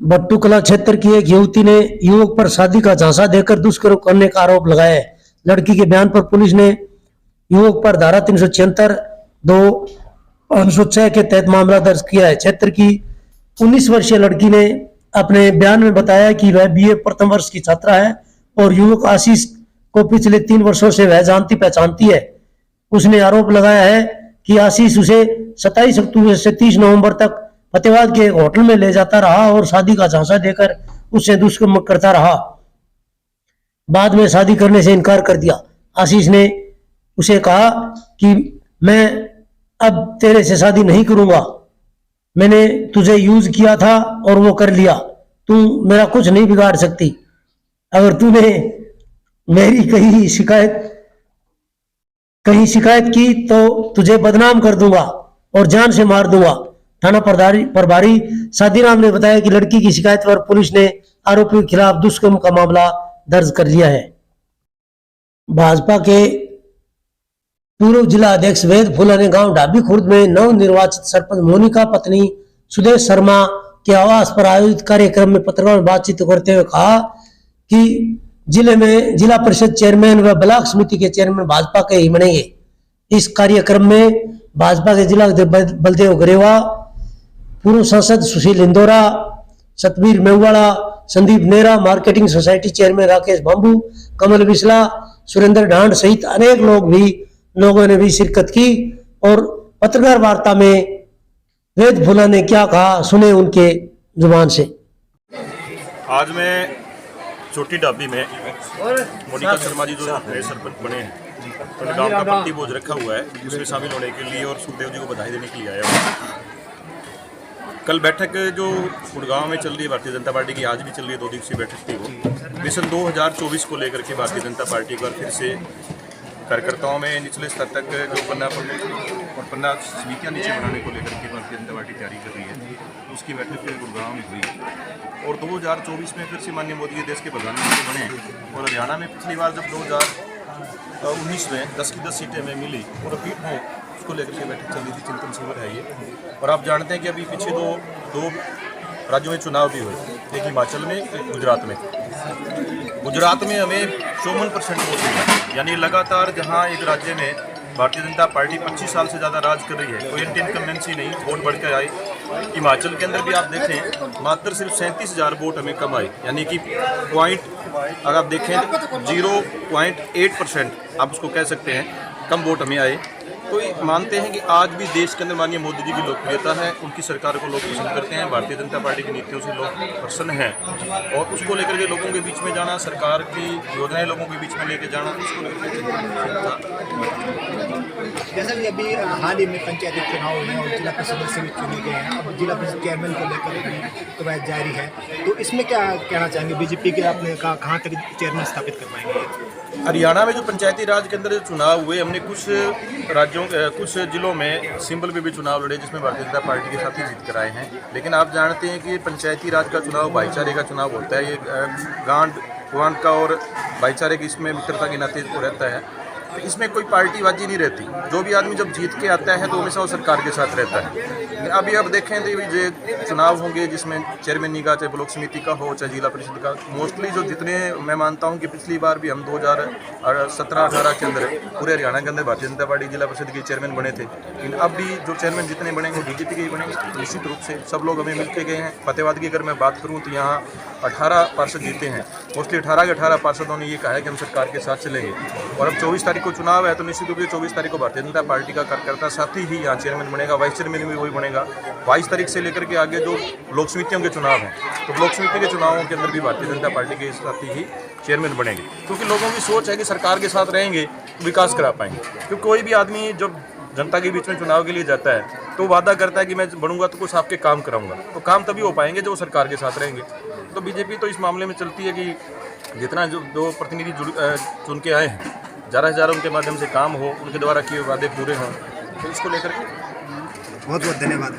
बट्टूकला क्षेत्र की एक युवती ने युवक पर शादी का झांसा देकर दुष्कर्म करने का आरोप लगाया है। लड़की के बयान पर पुलिस ने युवक पर धारा 376 दो 506 के तहत मामला दर्ज किया है। क्षेत्र की 19 वर्षीय लड़की ने अपने बयान में बताया कि वह बीए प्रथम वर्ष की छात्रा है और युवक आशीष को पिछले 3 वर्षों से वह जानती पहचानती है। उसने आरोप लगाया है कि आशीष उसे 27 अक्टूबर से 30 नवंबर तक फतेहाबाद के एक होटल में ले जाता रहा और शादी का झांसा देकर उससे दुष्कर्म करता रहा। बाद में शादी करने से इनकार कर दिया। आशीष ने उसे कहा कि मैं अब तेरे से शादी नहीं करूंगा, मैंने तुझे यूज किया था और वो कर लिया, तू मेरा कुछ नहीं बिगाड़ सकती। अगर तूने मेरी कहीं शिकायत की तो तुझे बदनाम कर दूंगा और जान से मार दूंगा। थाना प्रभारी सादीराम ने बताया कि लड़की की शिकायत पर पुलिस ने आरोपी के खिलाफ दुष्कर्म का मामला दर्ज कर लिया है। भाजपा के पूर्व जिला अध्यक्ष वेद फुला ने गांव ढाबी खुर्द में नव निर्वाचित सरपंच मोनिका पत्नी सुदेश शर्मा के आवास पर आयोजित कार्यक्रम में पत्रकारों से बातचीत करते हुए कहा कि जिले में जिला परिषद चेयरमैन व ब्लॉक समिति के चेयरमैन भाजपा के ही बनेंगे। इस कार्यक्रम में भाजपा के जिला बलदेव गरेवा, पूर्व सांसद Sushil Indora, Satbir Mewara, Sandeep Nehra, marketing society chairman Rakesh Bambu, Kamal Bisla, Surender Dhand सहित अनेक लोगों ने भी शिरकत की। और पत्रकार वार्ता में वेद फुला ने क्या कहा, सुने उनके जुबान से। आज मैं छोटी ढाबी में मोनिका शर्मा जी जो नए सरपंच बने हैं, तो गांव का पट्टी भोज रखा हुआ है, उसमें शामिल होने के लिए और सुखदेव जी को बधाई देने के लिए आया हूँ। कल बैठक जो गुड़गांव में चल रही है भारतीय जनता पार्टी की, आज भी चल रही है, 2 दिवसीय बैठक थी वो मिशन 2024 को लेकर के भारतीय जनता पार्टी एक बार फिर से कार्यकर्ताओं में निचले स्तर तक जो पन्ना समितियाँ नीचे बनाने को लेकर के भारतीय जनता पार्टी तैयारी कर रही है, उसकी बैठक फिर गुड़गांव में हुई। और 2024 में फिर से माननीय मोदी के देश के प्रधानमंत्री बने और हरियाणा में पिछली बार जब 2019 में 10 की 10 सीटें में मिली और रिपीट हो, उसको लेकर के बैठक चल रही थी। चिंतन शिविर है ये। और आप जानते हैं कि अभी पीछे दो राज्यों में चुनाव भी हुए, एक हिमाचल में, एक गुजरात में। गुजरात में हमें 54% वोट मिला, यानी लगातार जहां एक राज्य में भारतीय जनता पार्टी 25 साल से ज़्यादा राज कर रही है, कोई एंटी इनकम्बेंसी नहीं, वोट बढ़ कर आई। हिमाचल के अंदर भी आप देखें मात्र सिर्फ 37,000 वोट हमें कम आए, यानी कि अगर आप देखें 0.8% आप उसको कह सकते हैं कम वोट हमें आए। तो ये मानते हैं कि आज भी देश के अंदर माननीय मोदी जी की लोकप्रियता है, उनकी सरकार को लोग पसंद करते हैं, भारतीय जनता पार्टी की नीतियों से लोग प्रसन्न हैं और उसको लेकर के लोगों के बीच में जाना, सरकार की योजनाएं लोगों के बीच में लेके जाना, उसको लेकर जैसा कि अभी हाल ही में पंचायती चुनाव हुए हैं और जिला परिषद सदस्य भी चुने गए हैं, अब जिला परिषद चेयरमैन को लेकर कवायद जारी है, तो इसमें क्या कहना चाहेंगे? बीजेपी के आपने कहाँ तक चेयरमैन स्थापित कर पाएंगे? हरियाणा में जो पंचायती राज के अंदर जो चुनाव हुए, हमने कुछ जिलों में सिंबल पे भी चुनाव लड़े जिसमें भारतीय जनता पार्टी के साथ ही जीत कर आए हैं। लेकिन आप जानते हैं कि पंचायती राज का चुनाव भाईचारे का चुनाव होता है, ये गांड का और भाईचारे की इसमें मित्रता के नाते रहता है। तो इसमें कोई पार्टीबाजी नहीं रहती, जो भी आदमी जब जीत के आता है तो हमेशा वो सरकार के साथ रहता है। लेकिन अभी अब देखें तो ये चुनाव होंगे जिसमें चेयरमैन का, चाहे ब्लॉक समिति का हो, चाहे जिला परिषद का, मोस्टली जो जितने मैं मानता हूं कि पिछली बार भी हम 2017-18 के अंदर पूरे हरियाणा के अंदर भारतीय जनता पार्टी जिला परिषद के चेयरमैन बने थे। लेकिन अब भी जो चेयरमैन जितने बनेंगे वो बीजेपी के ही बनेंगे, निश्चित रूप से सब लोग हमें मिल के गए हैं। फतेहाबाद की अगर मैं बात करूँ तो यहाँ 18 पार्षद जीते हैं, मोस्टली 18 के 18 पार्षदों ने ये कहा है कि हम सरकार के साथ चलेंगे। और अब 24 तारीख को चुनाव है, तो निश्चित रूप से 24 तारीख को भारतीय जनता पार्टी का कार्यकर्ता साथी ही यहाँ चेयरमैन बनेगा, वाइस चेयरमैन भी वही बनेगा। 22 तारीख से लेकर के आगे जो ब्लॉक समितियों के चुनाव हैं, तो ब्लॉक समिति के चुनावों के अंदर भी भारतीय जनता पार्टी के साथी ही चेयरमैन बनेंगे, क्योंकि लोगों की सोच है कि सरकार के साथ रहेंगे तो विकास करा पाएंगे। क्योंकि कोई भी आदमी जब जनता के बीच में चुनाव के लिए जाता है तो वादा करता है कि मैं बढ़ूंगा तो कुछ आपके काम कराऊंगा, तो काम तभी हो पाएंगे जो सरकार के साथ रहेंगे। तो बीजेपी तो इस मामले में चलती है कि जितना जो प्रतिनिधि चुन के आए हैं, ज़्यादा उनके माध्यम से काम हो, उनके द्वारा किए वादे पूरे हों, तो इसको लेकर बहुत बहुत धन्यवाद।